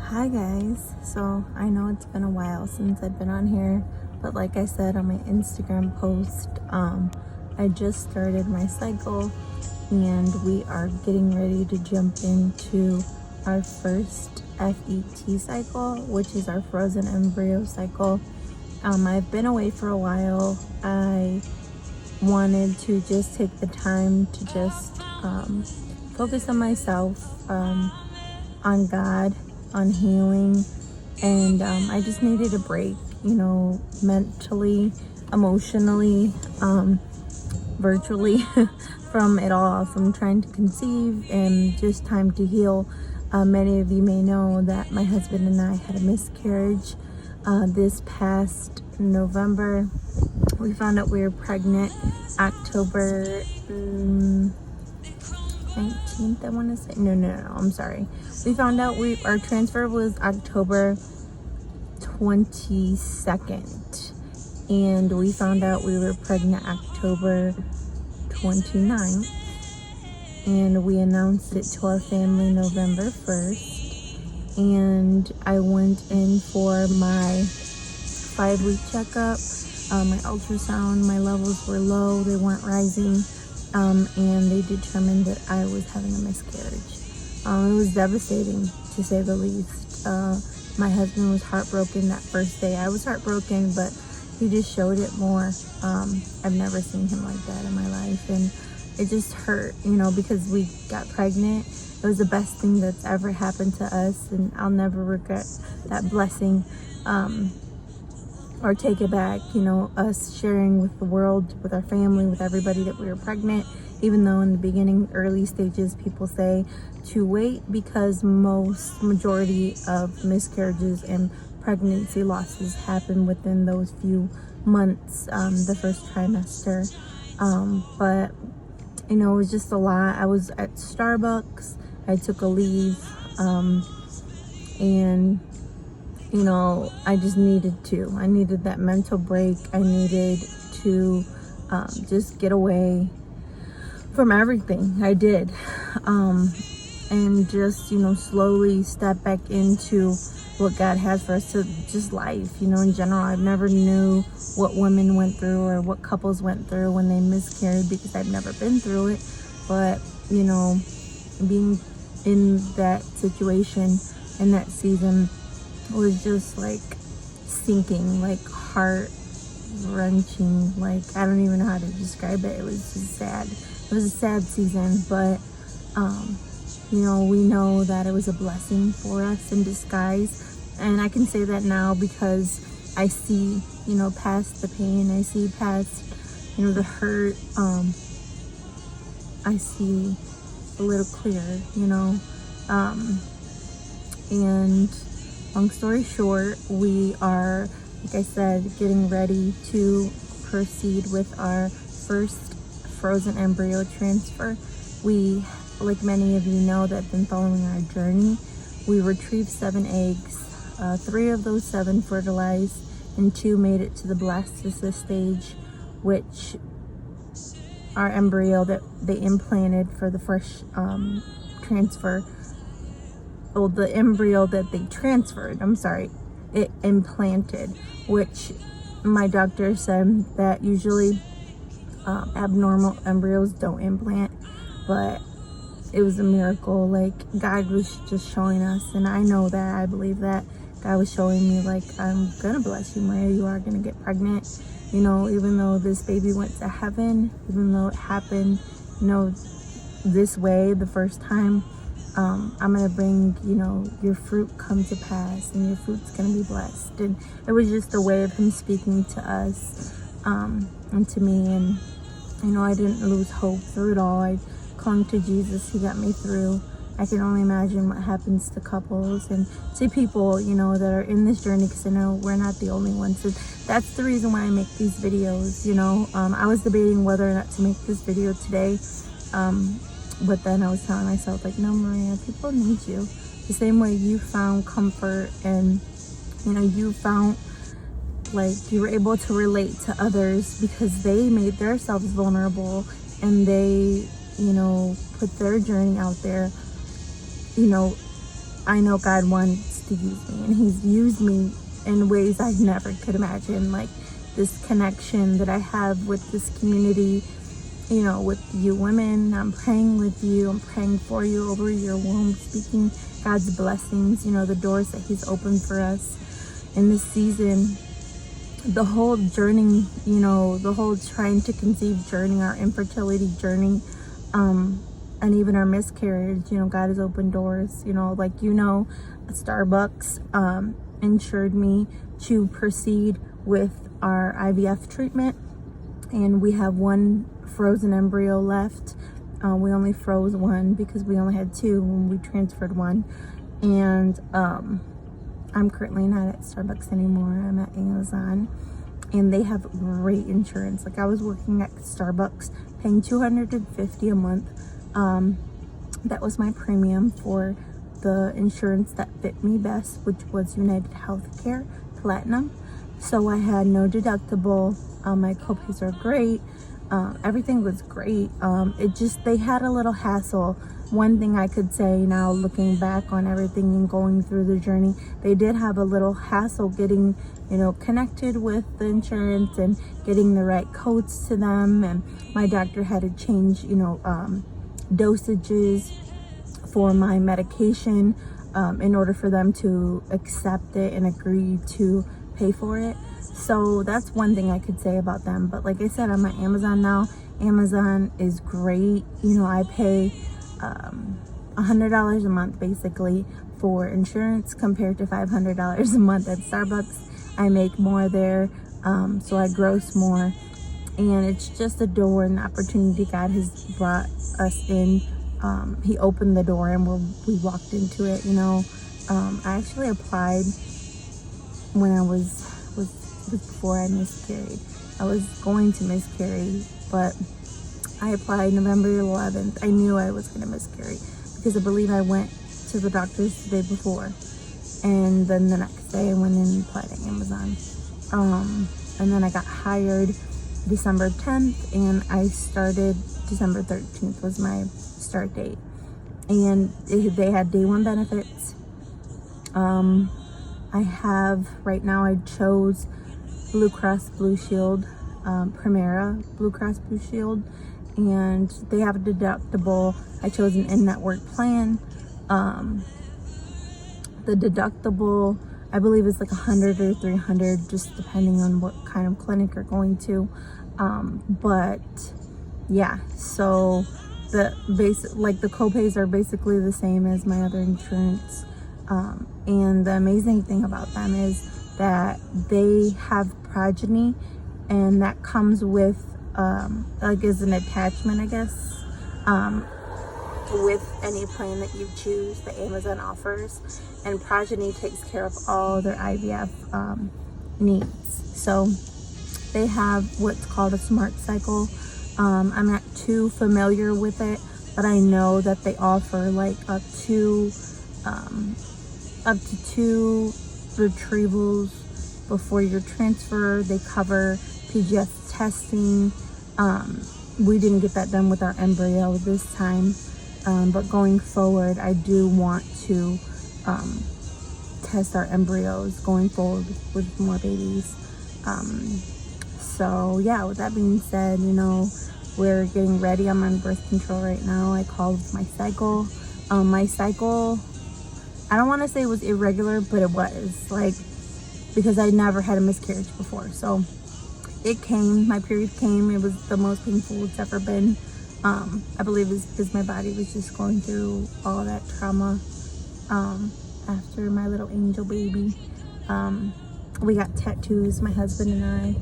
Hi guys, so I know it's been a while since I've been on here, but like I said on my Instagram post, I just started my cycle and we are getting ready to jump into our first FET cycle, which is our frozen embryo cycle. I've been away for a while. I wanted to just take the time to just focus on myself, on God, on healing, and I just needed a break, mentally, emotionally, virtually from it all, from trying to conceive and just time to heal. Many of you may know that my husband and I had a miscarriage this past November. We found out we were pregnant October 19th, I want to say. No, I'm sorry. We found out our transfer was October 22nd, and we found out we were pregnant October 29th, and we announced it to our family November 1st, and I went in for my 5-week checkup, my ultrasound. My levels were low, they weren't rising. And they determined that I was having a miscarriage. It was devastating, to say the least. My husband was heartbroken that first day. I was heartbroken, but he just showed it more. I've never seen him like that in my life, and it just hurt, because we got pregnant. It was the best thing that's ever happened to us, and I'll never regret that blessing. Or take it back, us sharing with the world, with our family, with everybody that we were pregnant, even though in the beginning, early stages, people say to wait because majority of miscarriages and pregnancy losses happen within those few months, the first trimester. But, it was just a lot. I was at Starbucks, I took a leave, and I just I needed that mental break. I needed to just get away from everything. I did. And just, slowly step back into what God has for us, to just life, in general. I've never knew what women went through or what couples went through when they miscarried, because I've never been through it. But, being in that situation, in that season, was just like sinking, like heart wrenching, like I don't even know how to describe it. It was just sad. It was a sad season, but we know that it was a blessing for us in disguise, and I can say that now because I see past the pain. I see past the hurt. I see a little clearer, and long story short, we are, like I said, getting ready to proceed with our first frozen embryo transfer. We, like many of you know that have been following our journey, we retrieved 7 eggs. 3 of those 7 fertilized, and 2 made it to the blastocyst stage, which our embryo that they implanted for the first transfer. Well, the embryo that they transferred, it implanted, which my doctor said that usually abnormal embryos don't implant, but it was a miracle. Like, God was just showing us, and I know that, I believe that God was showing me, like, I'm gonna bless you, Maria, you are gonna get pregnant, even though this baby went to heaven, even though it happened, this way the first time, I'm gonna bring, your fruit come to pass, and your fruit's gonna be blessed. And it was just a way of him speaking to us, and to me. And I didn't lose hope through it all. I clung to Jesus. He got me through. I can only imagine what happens to couples and to people, that are in this journey, because I know we're not the only ones. So that's the reason why I make these videos. I was debating whether or not to make this video today, but then I was telling myself, like, no, Maria, people need you. The same way you found comfort, and, you found, like, you were able to relate to others because they made themselves vulnerable, and they, put their journey out there. I know God wants to use me, and he's used me in ways I never could imagine. Like this connection that I have with this community, you know, with you women. I'm praying with you, I'm praying for you over your womb, speaking God's blessings, you know, the doors that he's opened for us in this season. The whole journey, you know, the whole trying to conceive journey, our infertility journey, and even our miscarriage, you know, God has opened doors, you know, like, you know, Starbucks insured me to proceed with our IVF treatment, and we have one frozen embryo left. We only froze one because we only had two when we transferred one, and I'm currently not at Starbucks anymore. I'm at Amazon, and they have great insurance. Like, I was working at Starbucks paying $250 a month. That was my premium for the insurance that fit me best, which was United Healthcare Platinum. So I had no deductible. My copays are great. Everything was great. It just, they had a little hassle. One thing I could say now, looking back on everything and going through the journey, they did have a little hassle getting, you know, connected with the insurance and getting the right codes to them. And my doctor had to change, you know, dosages for my medication in order for them to accept it and agree to pay for it. So that's one thing I could say about them. But like I said, I'm at Amazon now. Amazon is great. You know, I pay $100 a month basically for insurance compared to $500 a month at Starbucks. I make more there, so I gross more, and it's just a door and opportunity God has brought us in. He opened the door and we walked into it. You know, I actually applied when I was before I miscarried. I was going to miscarry, but I applied November 11th. I knew I was going to miscarry because I believe I went to the doctors the day before, and then the next day I went in and applied at Amazon. And then I got hired December 10th, and I started December 13th was my start date. And they had day one benefits. I have, right now I chose Blue Cross Blue Shield, Primera Blue Cross Blue Shield, and they have a deductible. I chose an in-network plan. The deductible, I believe, is like 100 or 300, just depending on what kind of clinic you're going to. But yeah, so the copays are basically the same as my other insurance. And the amazing thing about them is that they have progeny, and that comes with like as an attachment, I guess, with any plan that you choose that Amazon offers. And progeny takes care of all their IVF needs. So they have what's called a smart cycle. I'm not too familiar with it, but I know that they offer like up to 2 retrievals before your transfer. They cover PGS testing. We didn't get that done with our embryo this time, but going forward, I do want to test our embryos going forward with more babies. So yeah, with that being said, you know, we're getting ready. I'm on birth control right now. I called my cycle. My cycle, I don't want to say it was irregular, but it was, like, because I never had a miscarriage before. So it came, my period came. It was the most painful it's ever been. I believe it's because my body was just going through all that trauma after my little angel baby. We got tattoos, my husband and I.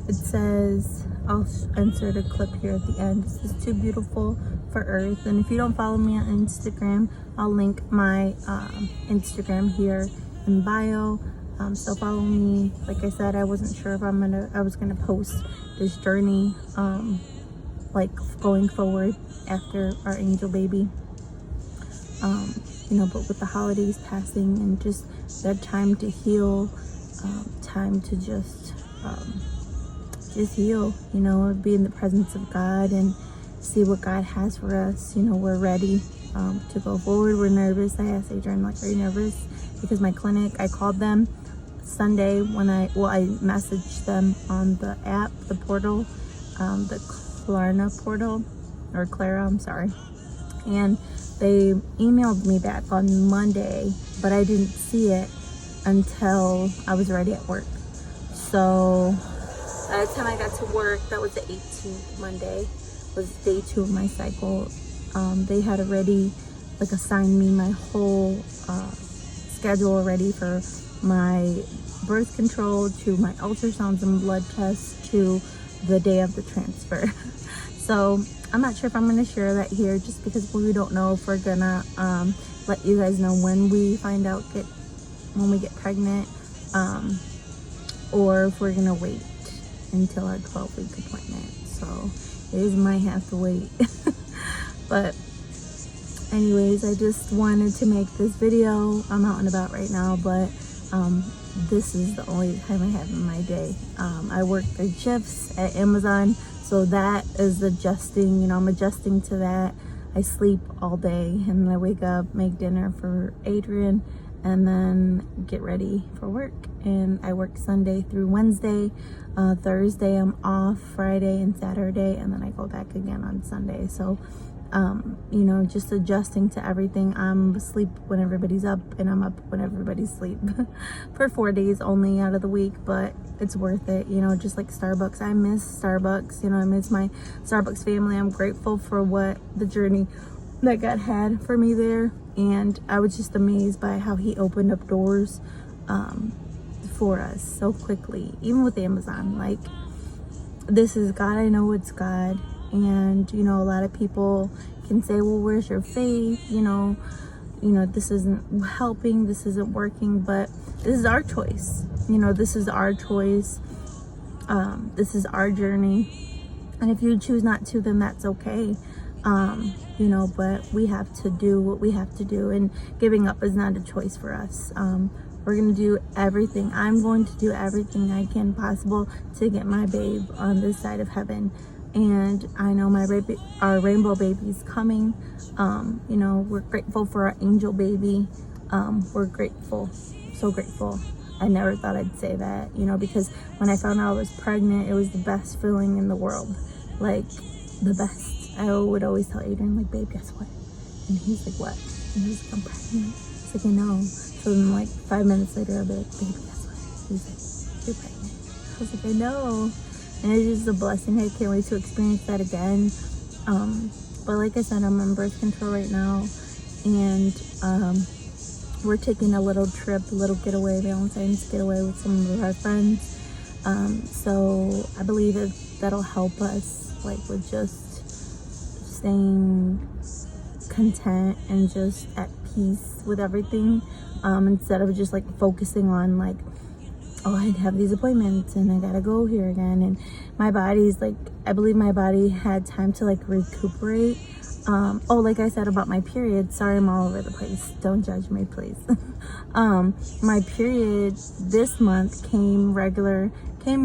It says, I'll insert a clip here at the end. This is too beautiful for Earth. And if you don't follow me on Instagram, I'll link my Instagram here in bio. So follow me. Like I said, I wasn't sure if I was gonna post this journey, like going forward after our angel baby. You know, but with the holidays passing and just that time to heal, time to just heal, you know, be in the presence of God and see what God has for us. You know, we're ready. to go forward. We're nervous. I asked Adrian, like, are you nervous? Because my clinic, I called them Sunday when I messaged them on the app, the portal, the Klarna portal, or Clara, I'm sorry. And they emailed me back on Monday, but I didn't see it until I was already at work. So by the time I got to work, that was the 18th, Monday, was day 2 of my cycle. They had already like assigned me my whole schedule already, for my birth control to my ultrasounds and blood tests to the day of the transfer. So I'm not sure if I'm going to share that here, just because we don't know if we're gonna let you guys know when we find out when we get pregnant, or if we're gonna wait until our 12-week appointment. So you guys might have to wait. But anyways, I just wanted to make this video. I'm out and about right now, but this is the only time I have in my day. I work 3 shifts at Amazon, so that is adjusting, I'm adjusting to that. I sleep all day, and then I wake up, make dinner for Adrian, and then get ready for work. And I work Sunday through Wednesday. Thursday I'm off, Friday and Saturday, and then I go back again on Sunday. So just adjusting to everything. I'm asleep when everybody's up, and I'm up when everybody's asleep for 4 days only out of the week, but it's worth it. Just like Starbucks, I miss Starbucks. I miss my Starbucks family. I'm grateful for what the journey that God had for me there, and I was just amazed by how he opened up doors for us so quickly, even with Amazon. Like, this is God. I know it's God. And a lot of people can say, well, where's your faith? This isn't helping, this isn't working, but this is our choice. This is our choice. This is our journey, and if you choose not to, then that's okay. But we have to do what we have to do, and giving up is not a choice for us. We're going to do everything. I'm going to do everything I can possible to get my babe on this side of heaven. And I know our rainbow baby's coming. We're grateful for our angel baby. We're grateful, so grateful. I never thought I'd say that, because when I found out I was pregnant, it was the best feeling in the world. Like, the best. I would always tell Adrian, like, babe, guess what? And he's like, what? And he's like, I'm pregnant. He's like, I know. So then, like, 5 minutes later, I'll be like, babe, guess what? He's like, you're pregnant. I was like, I know. And it's just a blessing. I can't wait to experience that again. But like I said, I'm on birth control right now, and we're taking a little trip, a little getaway, Valentine's getaway with some of our friends. So I believe that'll help us, like, with just staying content and just at peace with everything, instead of just like focusing on like, oh, I have these appointments and I gotta go here again. And my body's like, I believe my body had time to like recuperate. Like I said about my period, sorry, I'm all over the place. Don't judge me, please. My period this month came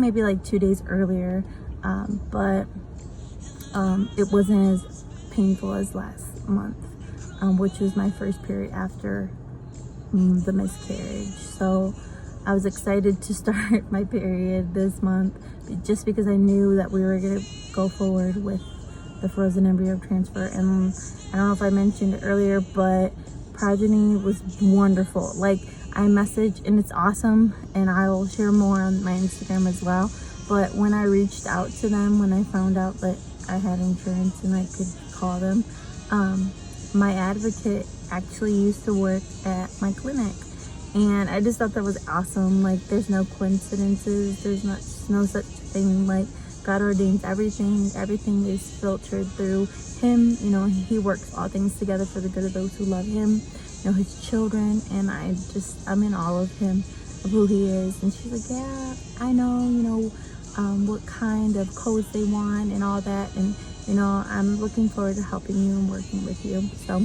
maybe like 2 days earlier. But it wasn't as painful as last month, which was my first period after the miscarriage. So I was excited to start my period this month, just because I knew that we were going to go forward with the frozen embryo transfer. And I don't know if I mentioned it earlier, but progeny was wonderful. Like, I messaged, and it's awesome, and I will share more on my Instagram as well. But when I reached out to them, when I found out that I had insurance and I could call them, my advocate actually used to work at my clinic. And I just thought that was awesome. Like, there's no coincidences. There's no such thing. Like, God ordains everything. Everything is filtered through him. He works all things together for the good of those who love him, his children. And I'm in awe of him, of who he is. And she's like, yeah, I know, what kind of codes they want and all that. And, I'm looking forward to helping you and working with you. So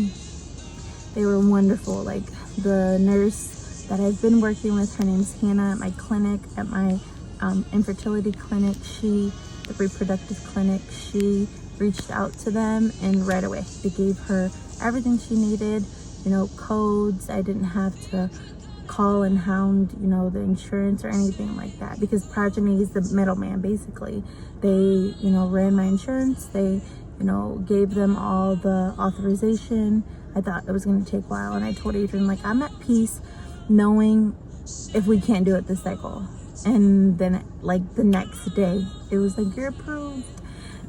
they were wonderful. Like, the nurse that I've been working with, her name's Hannah, at my clinic, at my infertility clinic, the reproductive clinic, she reached out to them, and right away they gave her everything she needed, you know, codes. I didn't have to call and hound, you know, the insurance or anything like that, because Progeny is the middleman. Basically, they, you know, ran my insurance. They, you know, gave them all the authorization. I thought it was going to take a while, and I told Adrian, like, I'm at peace knowing if we can't do it this cycle. And then, like, the next day it was like, you're approved.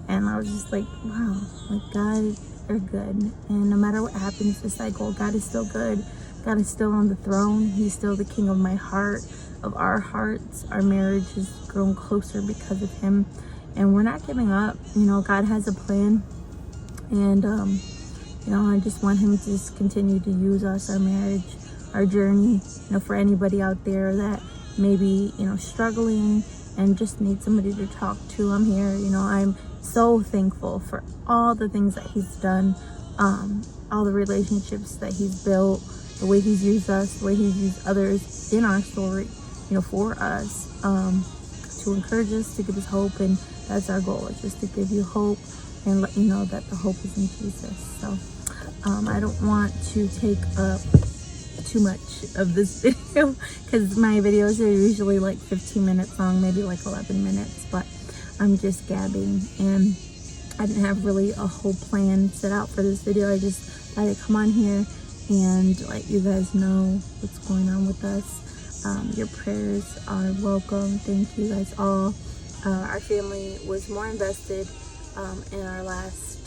And I was just like, wow, like, God, you're good. And no matter what happens this cycle, God is still good. God is still on the throne. He's still the king of my heart, of our hearts. Our marriage has grown closer because of him, and we're not giving up. You know, God has a plan, and you know, I just want him to just continue to use us, our marriage, our journey. You know, for anybody out there that maybe, you know, struggling and just need somebody to talk to, I'm here. You know, I'm so thankful for all the things that he's done, all the relationships that he's built, the way he's used us, the way he's used others in our story, you know, for us, to encourage us, to give us hope. And that's our goal, is just to give you hope and let you know that the hope is in Jesus. So I don't want to take up too much of this video, because my videos are usually like 15 minutes long, maybe like 11 minutes, but I'm just gabbing, and I didn't have really a whole plan set out for this video. I just thought I'd come on here and let you guys know what's going on with us. Your prayers are welcome. Thank you guys all. Our family was more invested in our last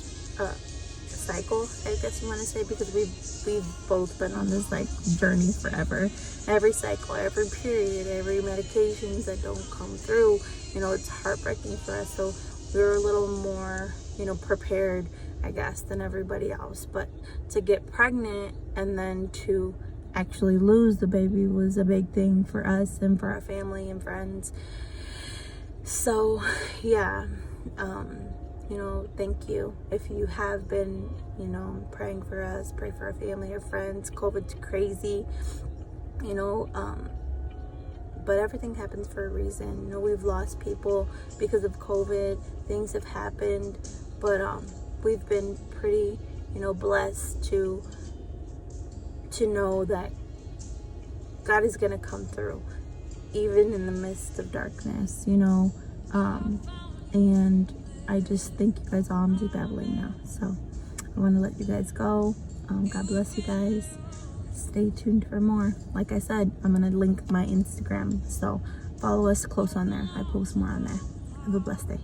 cycle, I guess you want to say, because we've both been on this like journey forever. Every cycle, every period, every medications that don't come through, you know, it's heartbreaking for us. So we were a little more, you know, prepared, I guess, than everybody else. But to get pregnant and then to actually lose the baby was a big thing for us and for our family and friends. So yeah, you know, thank you. If you have been, you know, praying for us, pray for our family, our friends. COVID's crazy, you know, but everything happens for a reason. You know, we've lost people because of COVID. Things have happened, but we've been pretty, you know, blessed to know that God is gonna come through, even in the midst of darkness, you know. And I just thank you guys all. I'm just babbling now, so I want to let you guys go. God bless you guys. Stay tuned for more. Like I said, I'm gonna link my Instagram, so follow us close on there. I post more on there. Have a blessed day.